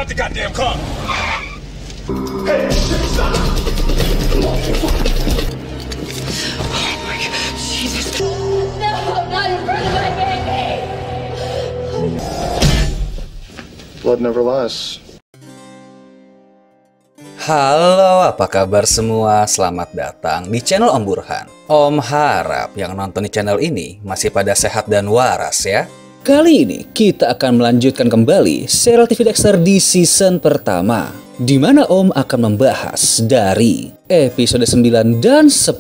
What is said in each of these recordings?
the goddamn car. Jesus. No, not in front of my baby. Blood never lies. Halo, apa kabar semua? Selamat datang di channel Om Burhan. Om harap yang nonton di channel ini masih pada sehat dan waras ya. Kali ini kita akan melanjutkan kembali serial TV Dexter di season pertama, di mana Om akan membahas dari episode 9 dan 10.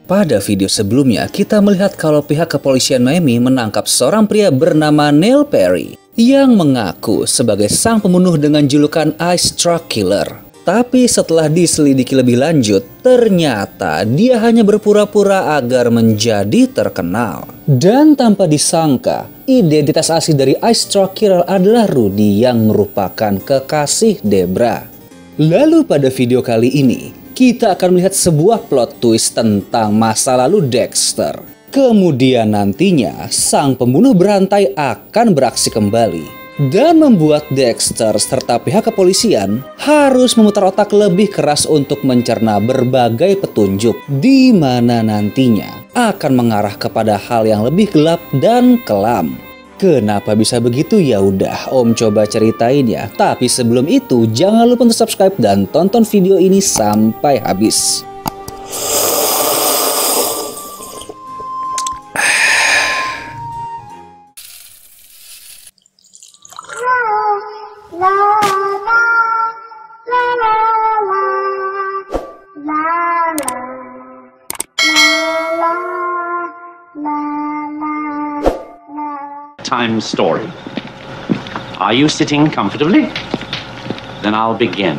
Pada video sebelumnya, kita melihat kalau pihak kepolisian Miami menangkap seorang pria bernama Neil Perry yang mengaku sebagai sang pembunuh dengan julukan Ice Truck Killer. Tapi setelah diselidiki lebih lanjut, ternyata dia hanya berpura-pura agar menjadi terkenal. Dan tanpa disangka, identitas asli dari Ice Truck Killer adalah Rudy yang merupakan kekasih Debra. Lalu pada video kali ini, kita akan melihat sebuah plot twist tentang masa lalu Dexter. Kemudian nantinya, sang pembunuh berantai akan beraksi kembali dan membuat Dexter serta pihak kepolisian harus memutar otak lebih keras untuk mencerna berbagai petunjuk di mana nantinya akan mengarah kepada hal yang lebih gelap dan kelam. Kenapa bisa begitu? Ya udah, Om coba ceritain ya. Tapi sebelum itu, jangan lupa untuk subscribe dan tonton video ini sampai habis. Time story. Are you sitting comfortably? Then I'll begin.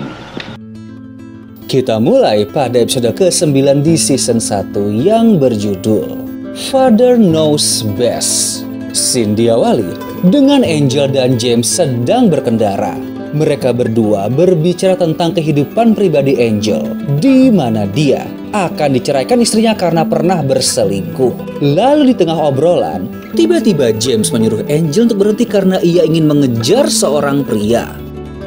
Kita mulai pada episode ke-9 di season 1 yang berjudul Father Knows Best. Scene diawali dengan Angel dan James sedang berkendara. Mereka berdua berbicara tentang kehidupan pribadi Angel, di mana dia akan diceraikan istrinya karena pernah berselingkuh. Lalu di tengah obrolan, tiba-tiba James menyuruh Angel untuk berhenti karena ia ingin mengejar seorang pria.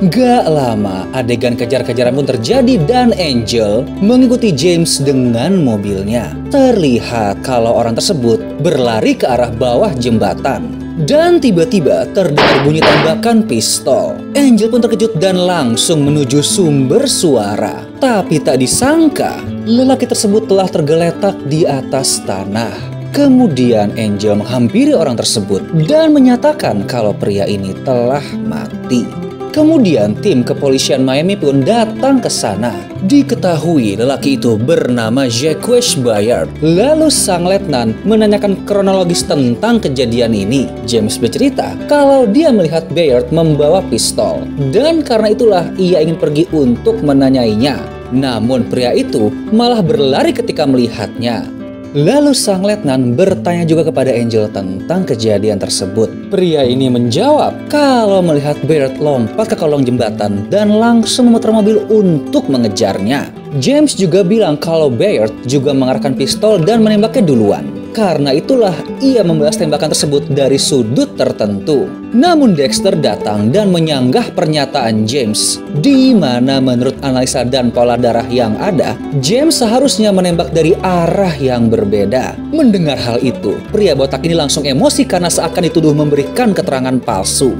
Gak lama, adegan kejar-kejaran pun terjadi dan Angel mengikuti James dengan mobilnya. Terlihat kalau orang tersebut berlari ke arah bawah jembatan. Dan tiba-tiba terdengar bunyi tembakan pistol. Angel pun terkejut dan langsung menuju sumber suara. Tapi tak disangka, lelaki tersebut telah tergeletak di atas tanah. Kemudian Angel menghampiri orang tersebut dan menyatakan kalau pria ini telah mati. Kemudian tim kepolisian Miami pun datang ke sana. Diketahui lelaki itu bernama Jacques Bayard. Lalu sang letnan menanyakan kronologis tentang kejadian ini. James bercerita kalau dia melihat Bayard membawa pistol. Dan karena itulah ia ingin pergi untuk menanyainya. Namun pria itu malah berlari ketika melihatnya. Lalu sang letnan bertanya juga kepada Angel tentang kejadian tersebut. Pria ini menjawab kalau melihat Bayard lompat ke kolong jembatan dan langsung memutar mobil untuk mengejarnya. James juga bilang kalau Bayard juga mengarahkan pistol dan menembaknya duluan. Karena itulah ia membalas tembakan tersebut dari sudut tertentu. Namun Dexter datang dan menyanggah pernyataan James, di mana menurut analisa dan pola darah yang ada, James seharusnya menembak dari arah yang berbeda. Mendengar hal itu, pria botak ini langsung emosi karena seakan dituduh memberikan keterangan palsu.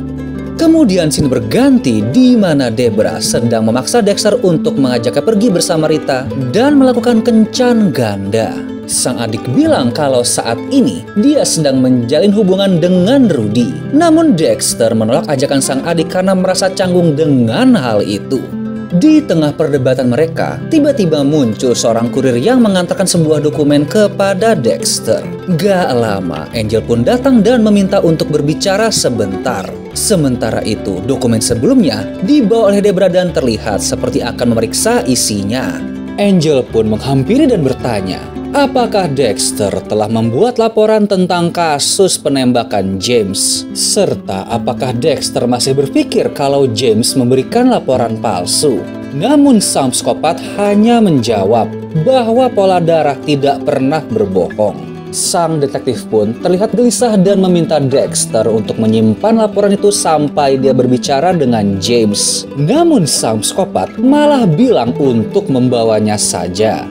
Kemudian scene berganti di mana Debra sedang memaksa Dexter untuk mengajaknya pergi bersama Rita dan melakukan kencan ganda. Sang adik bilang kalau saat ini dia sedang menjalin hubungan dengan Rudy. Namun Dexter menolak ajakan sang adik karena merasa canggung dengan hal itu. Di tengah perdebatan mereka, tiba-tiba muncul seorang kurir yang mengantarkan sebuah dokumen kepada Dexter. Gak lama, Angel pun datang dan meminta untuk berbicara sebentar. Sementara itu, dokumen sebelumnya dibawa oleh Debra dan terlihat seperti akan memeriksa isinya. Angel pun menghampiri dan bertanya, apakah Dexter telah membuat laporan tentang kasus penembakan James? Serta apakah Dexter masih berpikir kalau James memberikan laporan palsu? Namun sang psikopat hanya menjawab bahwa pola darah tidak pernah berbohong. Sang detektif pun terlihat gelisah dan meminta Dexter untuk menyimpan laporan itu sampai dia berbicara dengan James. Namun sang psikopat malah bilang untuk membawanya saja.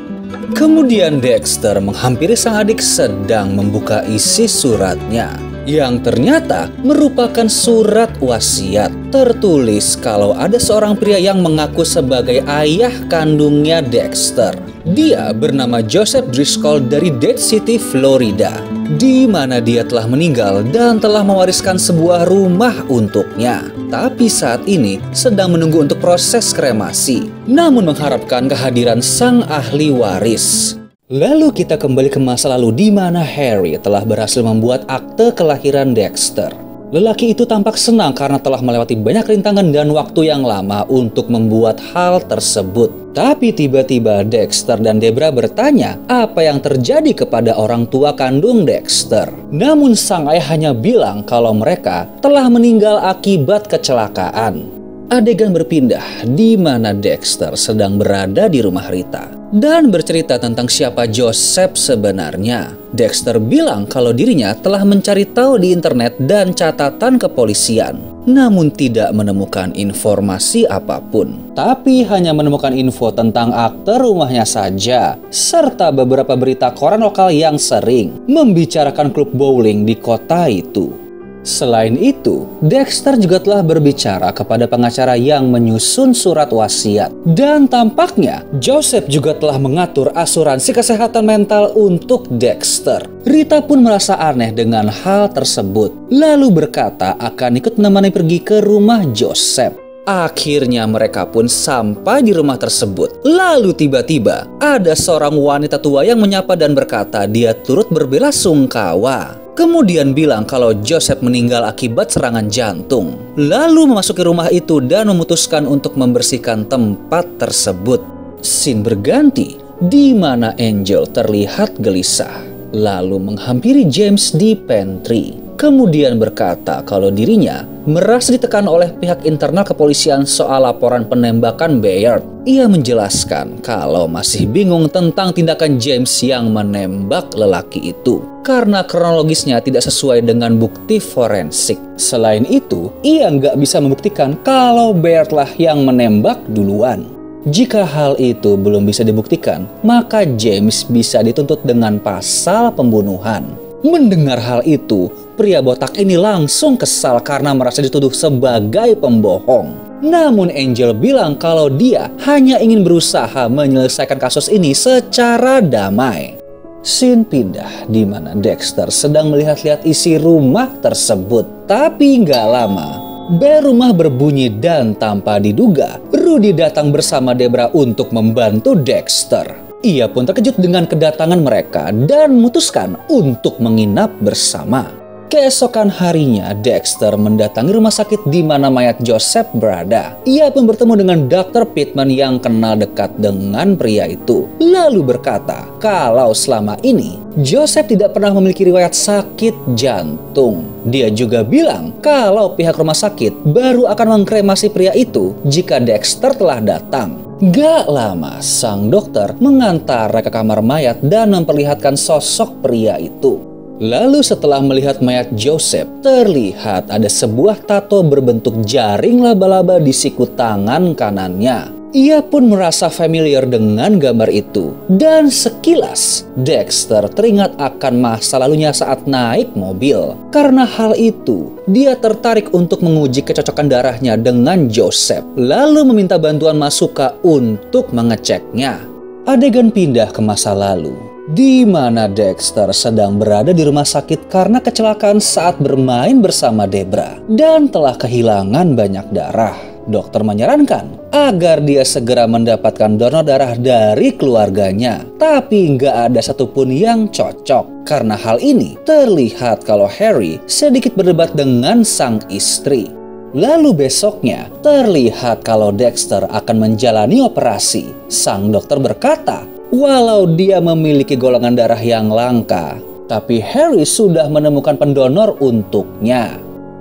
Kemudian Dexter menghampiri sang adik sedang membuka isi suratnya, yang ternyata merupakan surat wasiat. Tertulis kalau ada seorang pria yang mengaku sebagai ayah kandungnya Dexter. Dia bernama Joseph Driscoll dari Dade City, Florida, di mana dia telah meninggal dan telah mewariskan sebuah rumah untuknya. Tapi saat ini sedang menunggu untuk proses kremasi, namun mengharapkan kehadiran sang ahli waris. Lalu kita kembali ke masa lalu di mana Harry telah berhasil membuat akte kelahiran Dexter. Lelaki itu tampak senang karena telah melewati banyak rintangan dan waktu yang lama untuk membuat hal tersebut. Tapi tiba-tiba Dexter dan Debra bertanya apa yang terjadi kepada orang tua kandung Dexter. Namun sang ayah hanya bilang kalau mereka telah meninggal akibat kecelakaan. Adegan berpindah di mana Dexter sedang berada di rumah Rita dan bercerita tentang siapa Joseph sebenarnya. Dexter bilang kalau dirinya telah mencari tahu di internet dan catatan kepolisian, namun tidak menemukan informasi apapun. Tapi hanya menemukan info tentang akte rumahnya saja, serta beberapa berita koran lokal yang sering membicarakan klub bowling di kota itu. Selain itu, Dexter juga telah berbicara kepada pengacara yang menyusun surat wasiat. Dan tampaknya, Joseph juga telah mengatur asuransi kesehatan mental untuk Dexter. Rita pun merasa aneh dengan hal tersebut, lalu berkata akan ikut menemani pergi ke rumah Joseph. Akhirnya mereka pun sampai di rumah tersebut. Lalu tiba-tiba ada seorang wanita tua yang menyapa dan berkata dia turut berbelasungkawa. Kemudian bilang kalau Joseph meninggal akibat serangan jantung. Lalu memasuki rumah itu dan memutuskan untuk membersihkan tempat tersebut. Scene berganti di mana Angel terlihat gelisah, lalu menghampiri James di pantry. Kemudian berkata kalau dirinya merasa ditekan oleh pihak internal kepolisian soal laporan penembakan Bayard. Ia menjelaskan kalau masih bingung tentang tindakan James yang menembak lelaki itu karena kronologisnya tidak sesuai dengan bukti forensik. Selain itu, ia nggak bisa membuktikan kalau Bayard lah yang menembak duluan. Jika hal itu belum bisa dibuktikan, maka James bisa dituntut dengan pasal pembunuhan. Mendengar hal itu, pria botak ini langsung kesal karena merasa dituduh sebagai pembohong. Namun Angel bilang kalau dia hanya ingin berusaha menyelesaikan kasus ini secara damai. Scene pindah di mana Dexter sedang melihat-lihat isi rumah tersebut. Tapi nggak lama, bel rumah berbunyi dan tanpa diduga, Rudy datang bersama Debra untuk membantu Dexter. Ia pun terkejut dengan kedatangan mereka dan memutuskan untuk menginap bersama. Keesokan harinya, Dexter mendatangi rumah sakit di mana mayat Joseph berada. Ia pun bertemu dengan Dr. Pittman yang kenal dekat dengan pria itu. Lalu berkata kalau selama ini Joseph tidak pernah memiliki riwayat sakit jantung. Dia juga bilang kalau pihak rumah sakit baru akan mengkremasi pria itu jika Dexter telah datang. Gak lama, sang dokter mengantarnya ke kamar mayat dan memperlihatkan sosok pria itu. Lalu setelah melihat mayat Joseph, terlihat ada sebuah tato berbentuk jaring laba-laba di siku tangan kanannya. Ia pun merasa familiar dengan gambar itu. Dan sekilas, Dexter teringat akan masa lalunya saat naik mobil. Karena hal itu, dia tertarik untuk menguji kecocokan darahnya dengan Joseph. Lalu meminta bantuan Masuka untuk mengeceknya. Adegan pindah ke masa lalu, di mana Dexter sedang berada di rumah sakit karena kecelakaan saat bermain bersama Debra dan telah kehilangan banyak darah. Dokter menyarankan agar dia segera mendapatkan donor darah dari keluarganya, tapi nggak ada satupun yang cocok. Karena hal ini terlihat kalau Harry sedikit berdebat dengan sang istri. Lalu besoknya terlihat kalau Dexter akan menjalani operasi. Sang dokter berkata walau dia memiliki golongan darah yang langka, tapi Harry sudah menemukan pendonor untuknya.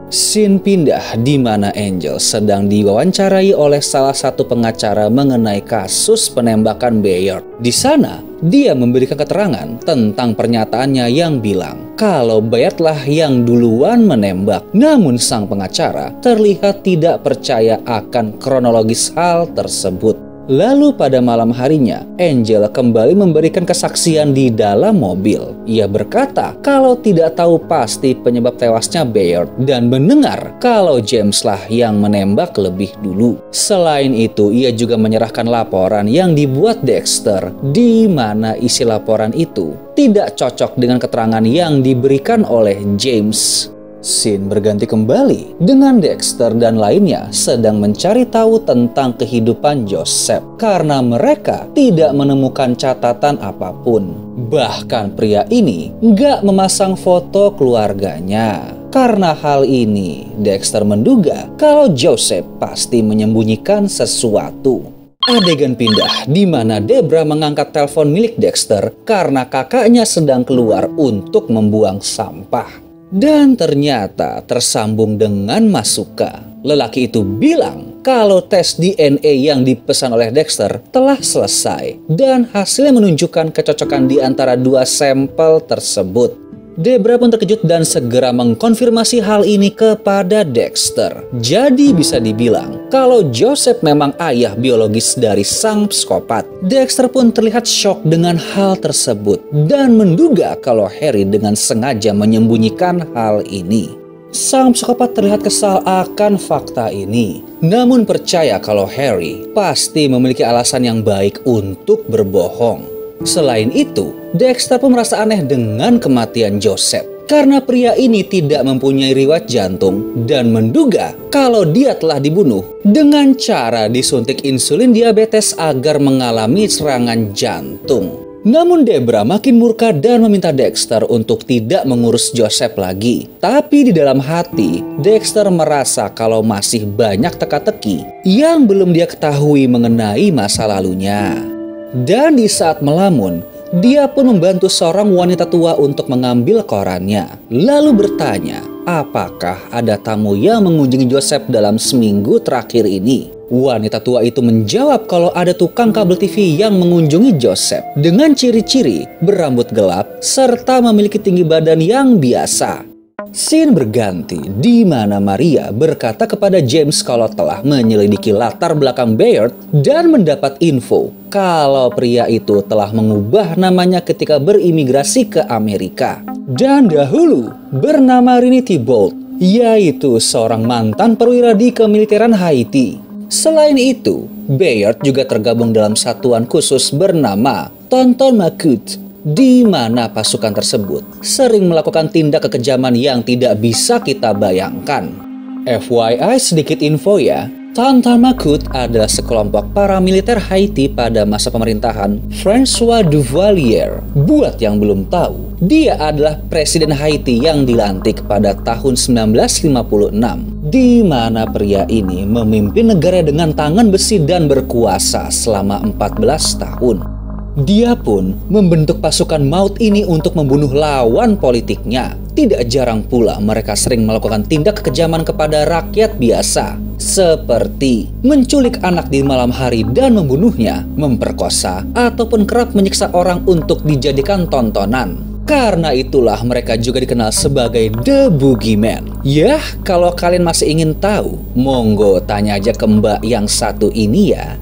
Scene pindah di mana Angel sedang diwawancarai oleh salah satu pengacara mengenai kasus penembakan Bayard. Di sana, dia memberikan keterangan tentang pernyataannya yang bilang kalau Bayardlah yang duluan menembak. Namun sang pengacara terlihat tidak percaya akan kronologis hal tersebut. Lalu pada malam harinya, Angel kembali memberikan kesaksian di dalam mobil. Ia berkata kalau tidak tahu pasti penyebab tewasnya Bayard dan mendengar kalau Jameslah yang menembak lebih dulu. Selain itu, ia juga menyerahkan laporan yang dibuat Dexter, di mana isi laporan itu tidak cocok dengan keterangan yang diberikan oleh James. Scene berganti kembali dengan Dexter dan lainnya sedang mencari tahu tentang kehidupan Joseph karena mereka tidak menemukan catatan apapun. Bahkan pria ini nggak memasang foto keluarganya. Karena hal ini, Dexter menduga kalau Joseph pasti menyembunyikan sesuatu. Adegan pindah di mana Debra mengangkat telepon milik Dexter karena kakaknya sedang keluar untuk membuang sampah. Dan ternyata tersambung dengan Masuka. Lelaki itu bilang kalau tes DNA yang dipesan oleh Dexter telah selesai dan hasilnya menunjukkan kecocokan di antara dua sampel tersebut. Debra pun terkejut dan segera mengkonfirmasi hal ini kepada Dexter. Jadi bisa dibilang kalau Joseph memang ayah biologis dari sang psikopat. Dexter pun terlihat syok dengan hal tersebut dan menduga kalau Harry dengan sengaja menyembunyikan hal ini. Sang psikopat terlihat kesal akan fakta ini, namun percaya kalau Harry pasti memiliki alasan yang baik untuk berbohong. Selain itu, Dexter pun merasa aneh dengan kematian Joseph karena pria ini tidak mempunyai riwayat jantung dan menduga kalau dia telah dibunuh dengan cara disuntik insulin diabetes agar mengalami serangan jantung. Namun Debra makin murka dan meminta Dexter untuk tidak mengurus Joseph lagi. Tapi di dalam hati, Dexter merasa kalau masih banyak teka-teki yang belum dia ketahui mengenai masa lalunya. Dan di saat melamun, dia pun membantu seorang wanita tua untuk mengambil korannya. Lalu bertanya, apakah ada tamu yang mengunjungi Joseph dalam seminggu terakhir ini? Wanita tua itu menjawab kalau ada tukang kabel TV yang mengunjungi Joseph dengan ciri-ciri berambut gelap serta memiliki tinggi badan yang biasa. Scene berganti di mana Maria berkata kepada James kalau telah menyelidiki latar belakang Bayard dan mendapat info kalau pria itu telah mengubah namanya ketika berimigrasi ke Amerika. Dan dahulu bernama Rini Thibault, yaitu seorang mantan perwira di kemiliteran Haiti. Selain itu, Bayard juga tergabung dalam satuan khusus bernama Tonton Macoute, di mana pasukan tersebut sering melakukan tindak kekejaman yang tidak bisa kita bayangkan. FYI sedikit info ya, Tonton Macoute adalah sekelompok paramiliter Haiti pada masa pemerintahan François Duvalier. Buat yang belum tahu, dia adalah presiden Haiti yang dilantik pada tahun 1956, di mana pria ini memimpin negara dengan tangan besi dan berkuasa selama 14 tahun. Dia pun membentuk pasukan maut ini untuk membunuh lawan politiknya. Tidak jarang pula mereka sering melakukan tindak kekejaman kepada rakyat biasa, seperti menculik anak di malam hari dan membunuhnya, memperkosa, ataupun kerap menyiksa orang untuk dijadikan tontonan. Karena itulah mereka juga dikenal sebagai The Boogeyman. Yah, kalau kalian masih ingin tahu, monggo tanya aja ke mbak yang satu ini ya.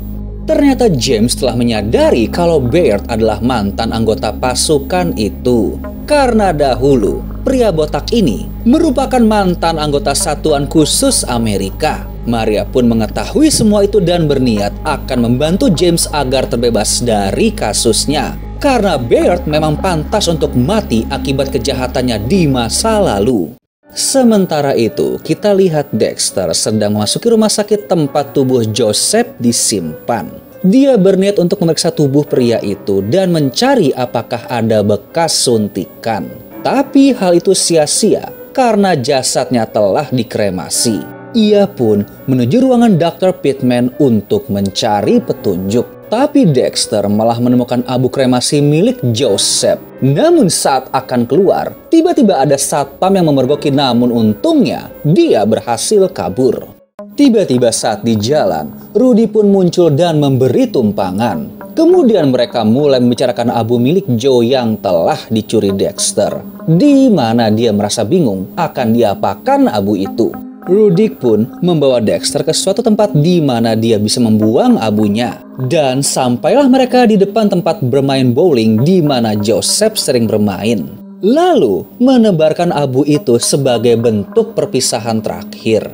Ternyata James telah menyadari kalau Bayard adalah mantan anggota pasukan itu. Karena dahulu, pria botak ini merupakan mantan anggota satuan khusus Amerika. Maria pun mengetahui semua itu dan berniat akan membantu James agar terbebas dari kasusnya. Karena Bayard memang pantas untuk mati akibat kejahatannya di masa lalu. Sementara itu, kita lihat Dexter sedang memasuki rumah sakit tempat tubuh Joseph disimpan. Dia berniat untuk memeriksa tubuh pria itu dan mencari apakah ada bekas suntikan. Tapi hal itu sia-sia karena jasadnya telah dikremasi. Ia pun menuju ruangan Dr. Pittman untuk mencari petunjuk. Tapi Dexter malah menemukan abu kremasi milik Joseph. Namun saat akan keluar, tiba-tiba ada satpam yang memergoki, namun untungnya dia berhasil kabur. Tiba-tiba saat di jalan, Rudy pun muncul dan memberi tumpangan. Kemudian mereka mulai membicarakan abu milik Joe yang telah dicuri Dexter, di mana dia merasa bingung akan diapakan abu itu. Rudy pun membawa Dexter ke suatu tempat di mana dia bisa membuang abunya. Dan sampailah mereka di depan tempat bermain bowling di mana Joseph sering bermain. Lalu menebarkan abu itu sebagai bentuk perpisahan terakhir.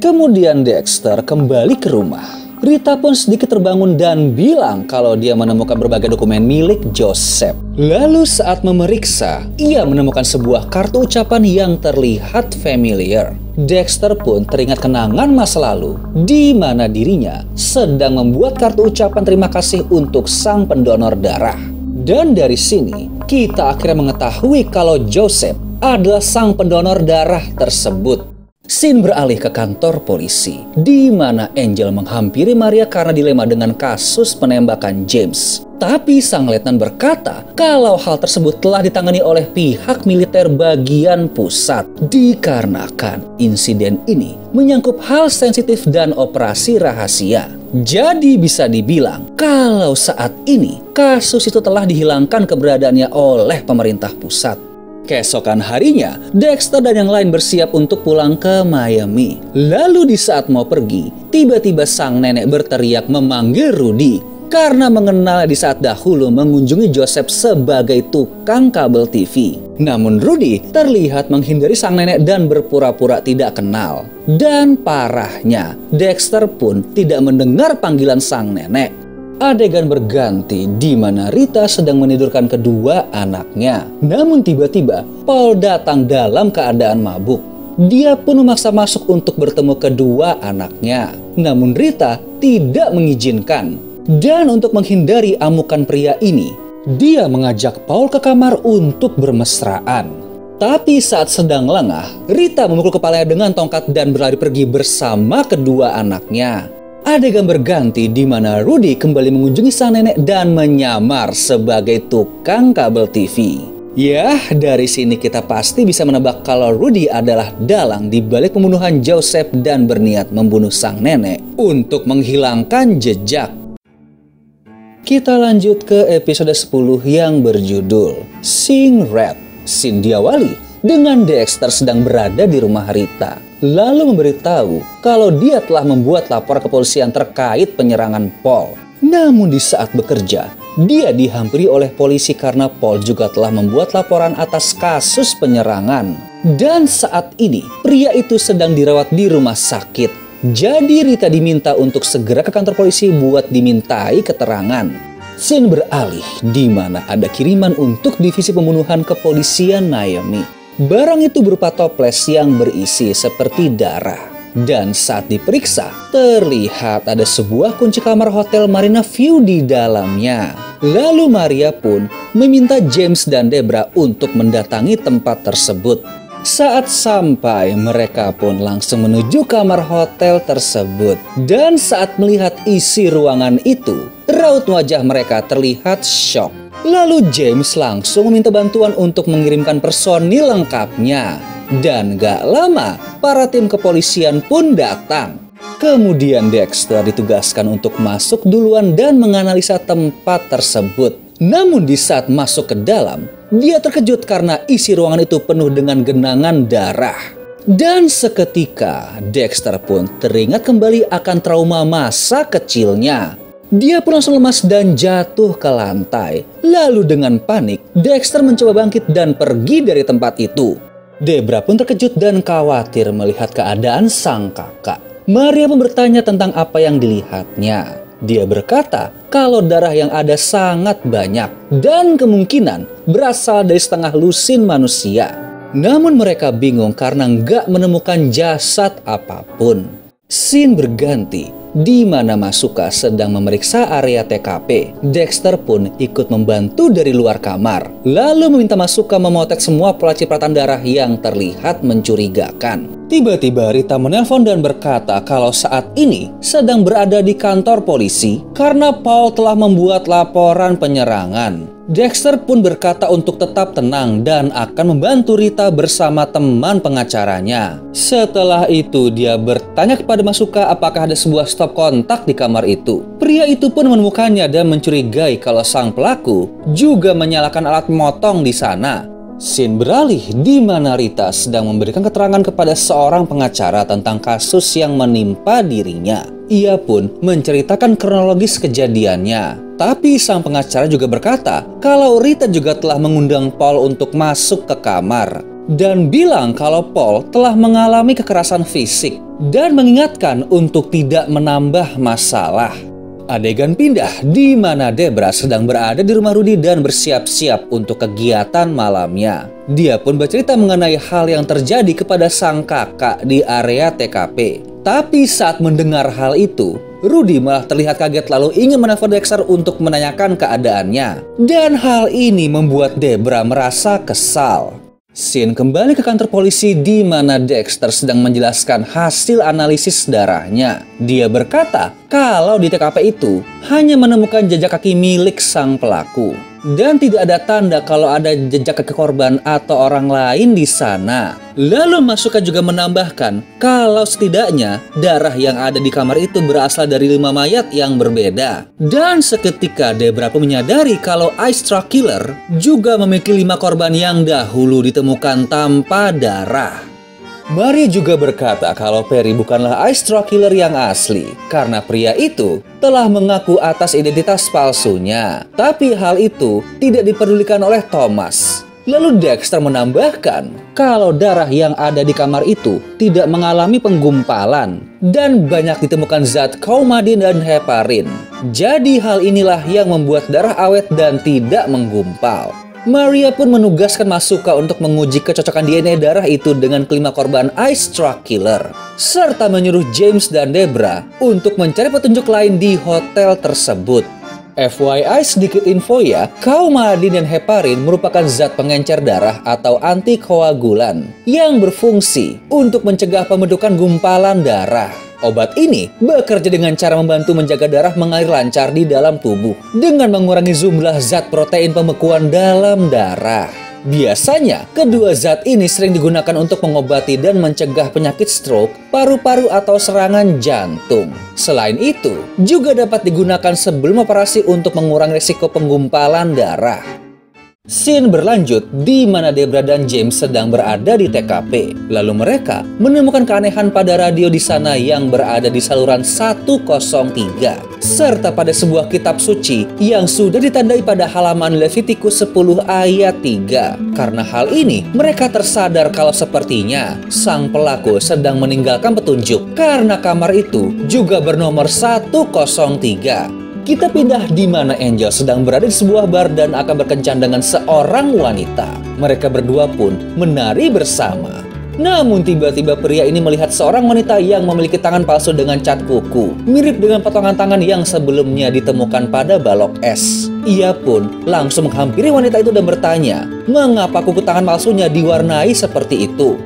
Kemudian Dexter kembali ke rumah. Rita pun sedikit terbangun dan bilang kalau dia menemukan berbagai dokumen milik Joseph. Lalu saat memeriksa, ia menemukan sebuah kartu ucapan yang terlihat familiar. Dexter pun teringat kenangan masa lalu, di mana dirinya sedang membuat kartu ucapan terima kasih untuk sang pendonor darah. Dan dari sini, kita akhirnya mengetahui kalau Joseph adalah sang pendonor darah tersebut. Scene beralih ke kantor polisi, di mana Angel menghampiri Maria karena dilema dengan kasus penembakan James. Tapi sang letnan berkata kalau hal tersebut telah ditangani oleh pihak militer bagian pusat, dikarenakan insiden ini menyangkut hal sensitif dan operasi rahasia. Jadi bisa dibilang kalau saat ini kasus itu telah dihilangkan keberadaannya oleh pemerintah pusat. Keesokan harinya, Dexter dan yang lain bersiap untuk pulang ke Miami. Lalu di saat mau pergi, tiba-tiba sang nenek berteriak memanggil Rudy karena mengenal di saat dahulu mengunjungi Joseph sebagai tukang kabel TV. Namun Rudy terlihat menghindari sang nenek dan berpura-pura tidak kenal. Dan parahnya, Dexter pun tidak mendengar panggilan sang nenek. Adegan berganti di mana Rita sedang menidurkan kedua anaknya. Namun tiba-tiba Paul datang dalam keadaan mabuk. Dia pun memaksa masuk untuk bertemu kedua anaknya. Namun Rita tidak mengizinkan. Dan untuk menghindari amukan pria ini, dia mengajak Paul ke kamar untuk bermesraan. Tapi saat sedang lengah, Rita memukul kepalanya dengan tongkat dan berlari pergi bersama kedua anaknya. Adegan berganti di mana Rudy kembali mengunjungi sang nenek dan menyamar sebagai tukang kabel TV. Ya, dari sini kita pasti bisa menebak kalau Rudy adalah dalang di balik pembunuhan Joseph dan berniat membunuh sang nenek untuk menghilangkan jejak. Kita lanjut ke episode 10 yang berjudul Seeing Red. Cynthia Wali dengan Dexter sedang berada di rumah Rita, lalu memberitahu kalau dia telah membuat laporan kepolisian terkait penyerangan Paul. Namun di saat bekerja, dia dihampiri oleh polisi karena Paul juga telah membuat laporan atas kasus penyerangan. Dan saat ini, pria itu sedang dirawat di rumah sakit. Jadi Rita diminta untuk segera ke kantor polisi buat dimintai keterangan. Scene beralih di mana ada kiriman untuk divisi pembunuhan kepolisian Miami. Barang itu berupa toples yang berisi seperti darah. Dan saat diperiksa, terlihat ada sebuah kunci kamar hotel Marina View di dalamnya. Lalu Maria pun meminta James dan Debra untuk mendatangi tempat tersebut. Saat sampai, mereka pun langsung menuju kamar hotel tersebut. Dan saat melihat isi ruangan itu, raut wajah mereka terlihat syok. Lalu James langsung meminta bantuan untuk mengirimkan personil lengkapnya. Dan gak lama, para tim kepolisian pun datang. Kemudian Dexter ditugaskan untuk masuk duluan dan menganalisa tempat tersebut. Namun di saat masuk ke dalam, dia terkejut karena isi ruangan itu penuh dengan genangan darah. Dan seketika, Dexter pun teringat kembali akan trauma masa kecilnya. Dia pun langsung lemas dan jatuh ke lantai. Lalu dengan panik, Dexter mencoba bangkit dan pergi dari tempat itu. Debra pun terkejut dan khawatir melihat keadaan sang kakak. Maria pun bertanya tentang apa yang dilihatnya. Dia berkata kalau darah yang ada sangat banyak dan kemungkinan berasal dari setengah lusin manusia. Namun mereka bingung karena nggak menemukan jasad apapun. Scene berganti di mana Masuka sedang memeriksa area TKP. Dexter pun ikut membantu dari luar kamar, lalu meminta Masuka memotret semua pelacur-pelacur darah yang terlihat mencurigakan. Tiba-tiba Rita menelpon dan berkata kalau saat ini sedang berada di kantor polisi karena Paul telah membuat laporan penyerangan. Dexter pun berkata untuk tetap tenang dan akan membantu Rita bersama teman pengacaranya. Setelah itu dia bertanya kepada Masuka apakah ada sebuah stop kontak di kamar itu. Pria itu pun menemukannya dan mencurigai kalau sang pelaku juga menyalakan alat memotong di sana. Scene beralih di mana Rita sedang memberikan keterangan kepada seorang pengacara tentang kasus yang menimpa dirinya. Ia pun menceritakan kronologis kejadiannya. Tapi sang pengacara juga berkata kalau Rita juga telah mengundang Paul untuk masuk ke kamar dan bilang kalau Paul telah mengalami kekerasan fisik dan mengingatkan untuk tidak menambah masalah. Adegan pindah di mana Debra sedang berada di rumah Rudy dan bersiap-siap untuk kegiatan malamnya. Dia pun bercerita mengenai hal yang terjadi kepada sang kakak di area TKP. Tapi saat mendengar hal itu, Rudy malah terlihat kaget lalu ingin menelpon Dexter untuk menanyakan keadaannya. Dan hal ini membuat Debra merasa kesal. Scene kembali ke kantor polisi di mana Dexter sedang menjelaskan hasil analisis darahnya. Dia berkata kalau di TKP itu hanya menemukan jejak kaki milik sang pelaku. Dan tidak ada tanda kalau ada jejak kaki korban atau orang lain di sana. Lalu Masuka juga menambahkan kalau setidaknya darah yang ada di kamar itu berasal dari 5 mayat yang berbeda. Dan seketika Debra pun menyadari kalau Ice Truck Killer juga memiliki 5 korban yang dahulu ditemukan tanpa darah. Maria juga berkata kalau Perry bukanlah Ice Truck Killer yang asli karena pria itu telah mengaku atas identitas palsunya. Tapi hal itu tidak dipedulikan oleh Thomas. Lalu Dexter menambahkan kalau darah yang ada di kamar itu tidak mengalami penggumpalan dan banyak ditemukan zat coumadin dan heparin. Jadi hal inilah yang membuat darah awet dan tidak menggumpal. Maria pun menugaskan Masuka untuk menguji kecocokan DNA darah itu dengan kelima korban Ice Truck Killer, serta menyuruh James dan Debra untuk mencari petunjuk lain di hotel tersebut. FYI sedikit info ya, coumadin dan heparin merupakan zat pengencer darah atau antikoagulan yang berfungsi untuk mencegah pembentukan gumpalan darah. Obat ini bekerja dengan cara membantu menjaga darah mengalir lancar di dalam tubuh dengan mengurangi jumlah zat protein pembekuan dalam darah. Biasanya, kedua zat ini sering digunakan untuk mengobati dan mencegah penyakit stroke, paru-paru atau serangan jantung. Selain itu, juga dapat digunakan sebelum operasi untuk mengurangi risiko penggumpalan darah. Scene berlanjut di mana Debra dan James sedang berada di TKP. Lalu mereka menemukan keanehan pada radio di sana yang berada di saluran 103 serta pada sebuah kitab suci yang sudah ditandai pada halaman Levitikus 10 ayat 3. Karena hal ini, mereka tersadar kalau sepertinya sang pelaku sedang meninggalkan petunjuk karena kamar itu juga bernomor 103. Kita pindah di mana Angel sedang berada di sebuah bar dan akan berkencan dengan seorang wanita. Mereka berdua pun menari bersama. Namun tiba-tiba pria ini melihat seorang wanita yang memiliki tangan palsu dengan cat kuku, mirip dengan potongan tangan yang sebelumnya ditemukan pada balok es. Ia pun langsung menghampiri wanita itu dan bertanya, mengapa kuku tangan palsunya diwarnai seperti itu?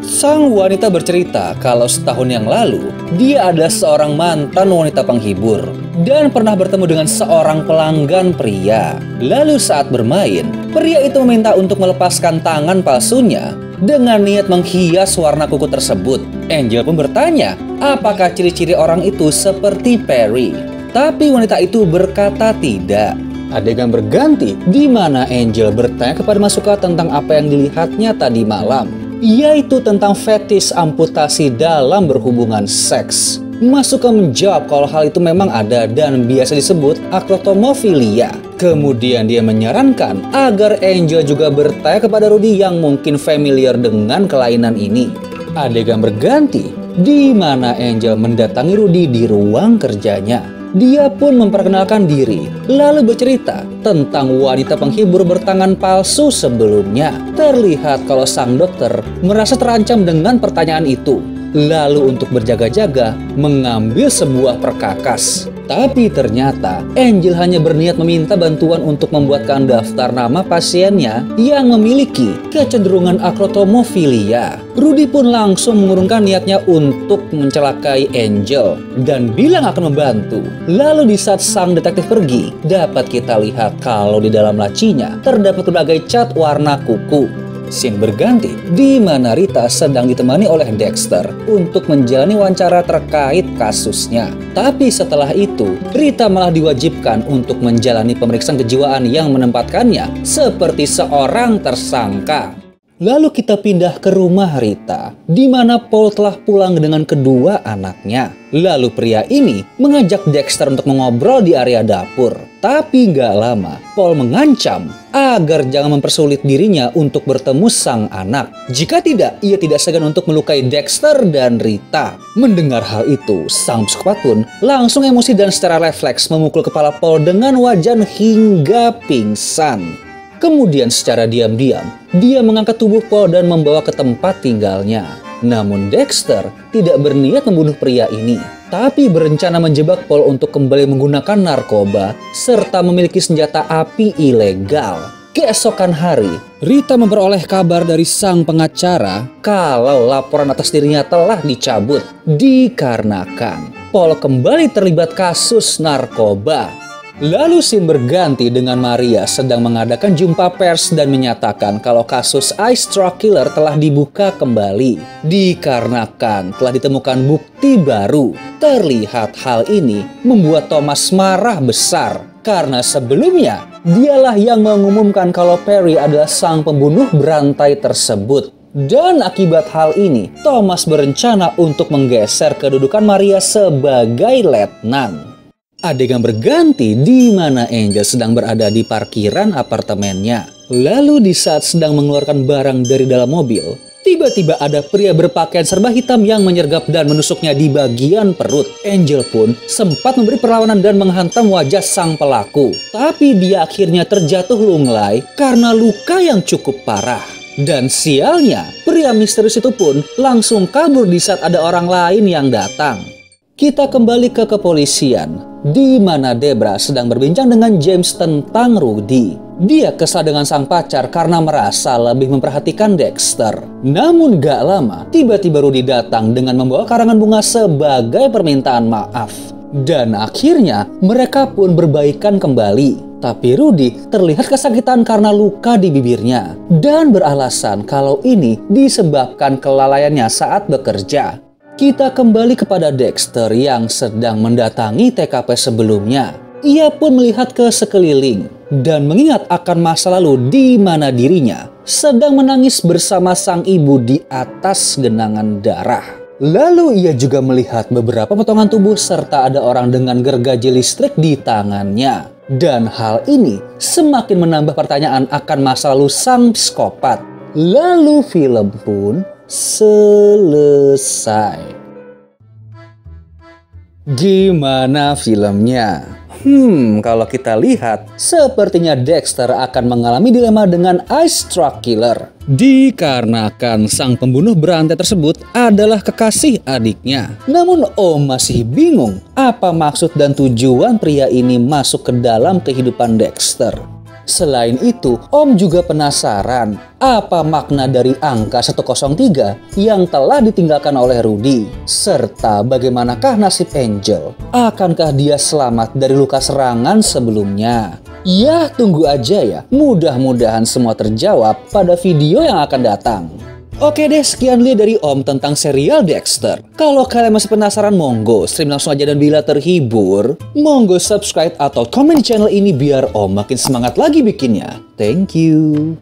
Sang wanita bercerita kalau setahun yang lalu, dia adalah seorang mantan wanita penghibur dan pernah bertemu dengan seorang pelanggan pria. Lalu saat bermain, pria itu meminta untuk melepaskan tangan palsunya dengan niat menghias warna kuku tersebut. Angel pun bertanya, apakah ciri-ciri orang itu seperti Perry? Tapi wanita itu berkata tidak. Adegan berganti di mana Angel bertanya kepada Masuka tentang apa yang dilihatnya tadi malam, yaitu tentang fetish amputasi dalam berhubungan seks. Masuka menjawab kalau hal itu memang ada dan biasa disebut akrotomofilia. Kemudian dia menyarankan agar Angel juga bertanya kepada Rudy yang mungkin familiar dengan kelainan ini. Adegan berganti di mana Angel mendatangi Rudy di ruang kerjanya. Dia pun memperkenalkan diri, lalu bercerita tentang wanita penghibur bertangan palsu sebelumnya. Terlihat kalau sang dokter merasa terancam dengan pertanyaan itu. lalu untuk berjaga-jaga mengambil sebuah perkakas. Tapi ternyata Angel hanya berniat meminta bantuan untuk membuatkan daftar nama pasiennya yang memiliki kecenderungan akrotomofilia. Rudy pun langsung mengurungkan niatnya untuk mencelakai Angel dan bilang akan membantu. Lalu di saat sang detektif pergi, dapat kita lihat kalau di dalam lacinya terdapat berbagai cat warna kuku. Scene berganti di mana Rita sedang ditemani oleh Dexter untuk menjalani wawancara terkait kasusnya. Tapi setelah itu, Rita malah diwajibkan untuk menjalani pemeriksaan kejiwaan yang menempatkannya seperti seorang tersangka. Lalu kita pindah ke rumah Rita, di mana Paul telah pulang dengan kedua anaknya. Lalu pria ini mengajak Dexter untuk mengobrol di area dapur. Tapi gak lama, Paul mengancam agar jangan mempersulit dirinya untuk bertemu sang anak. Jika tidak, ia tidak segan untuk melukai Dexter dan Rita. Mendengar hal itu, sang psikopat pun langsung emosi dan secara refleks memukul kepala Paul dengan wajan hingga pingsan. Kemudian secara diam-diam, dia mengangkat tubuh Paul dan membawa ke tempat tinggalnya. Namun Dexter tidak berniat membunuh pria ini, tapi berencana menjebak Paul untuk kembali menggunakan narkoba serta memiliki senjata api ilegal. Keesokan hari, Rita memperoleh kabar dari sang pengacara kalau laporan atas dirinya telah dicabut dikarenakan Paul kembali terlibat kasus narkoba. Lalu scene berganti dengan Maria sedang mengadakan jumpa pers dan menyatakan kalau kasus Ice Truck Killer telah dibuka kembali dikarenakan telah ditemukan bukti baru. Terlihat hal ini membuat Thomas marah besar karena sebelumnya dialah yang mengumumkan kalau Perry adalah sang pembunuh berantai tersebut. Dan akibat hal ini, Thomas berencana untuk menggeser kedudukan Maria sebagai letnan. Adegan berganti di mana Angel sedang berada di parkiran apartemennya. Lalu di saat sedang mengeluarkan barang dari dalam mobil, tiba-tiba ada pria berpakaian serba hitam yang menyergap dan menusuknya di bagian perut. Angel pun sempat memberi perlawanan dan menghantam wajah sang pelaku. Tapi dia akhirnya terjatuh lunglai karena luka yang cukup parah. Dan sialnya, pria misterius itu pun langsung kabur di saat ada orang lain yang datang. Kita kembali ke kepolisian, di mana Debra sedang berbincang dengan James tentang Rudy. Dia kesal dengan sang pacar karena merasa lebih memperhatikan Dexter. Namun gak lama, tiba-tiba Rudy datang dengan membawa karangan bunga sebagai permintaan maaf. Dan akhirnya mereka pun berbaikan kembali. Tapi Rudy terlihat kesakitan karena luka di bibirnya dan beralasan kalau ini disebabkan kelalaiannya saat bekerja. Kita kembali kepada Dexter yang sedang mendatangi TKP sebelumnya. Ia pun melihat ke sekeliling dan mengingat akan masa lalu di mana dirinya sedang menangis bersama sang ibu di atas genangan darah. Lalu ia juga melihat beberapa potongan tubuh serta ada orang dengan gergaji listrik di tangannya. Dan hal ini semakin menambah pertanyaan akan masa lalu sang psikopat. Lalu film pun selesai. Gimana filmnya? Kalau kita lihat, sepertinya Dexter akan mengalami dilema dengan Ice Truck Killer. Dikarenakan sang pembunuh berantai tersebut adalah kekasih adiknya. Namun Om masih bingung apa maksud dan tujuan pria ini masuk ke dalam kehidupan Dexter. Selain itu, Om juga penasaran apa makna dari angka 103 yang telah ditinggalkan oleh Rudy. Serta bagaimanakah nasib Angel? Akankah dia selamat dari luka serangan sebelumnya? Ya, tunggu aja ya. Mudah-mudahan semua terjawab pada video yang akan datang. Oke deh, sekian lihat dari Om tentang serial Dexter. Kalau kalian masih penasaran, monggo stream langsung aja, dan bila terhibur, monggo subscribe atau komen di channel ini biar Om makin semangat lagi bikinnya. Thank you.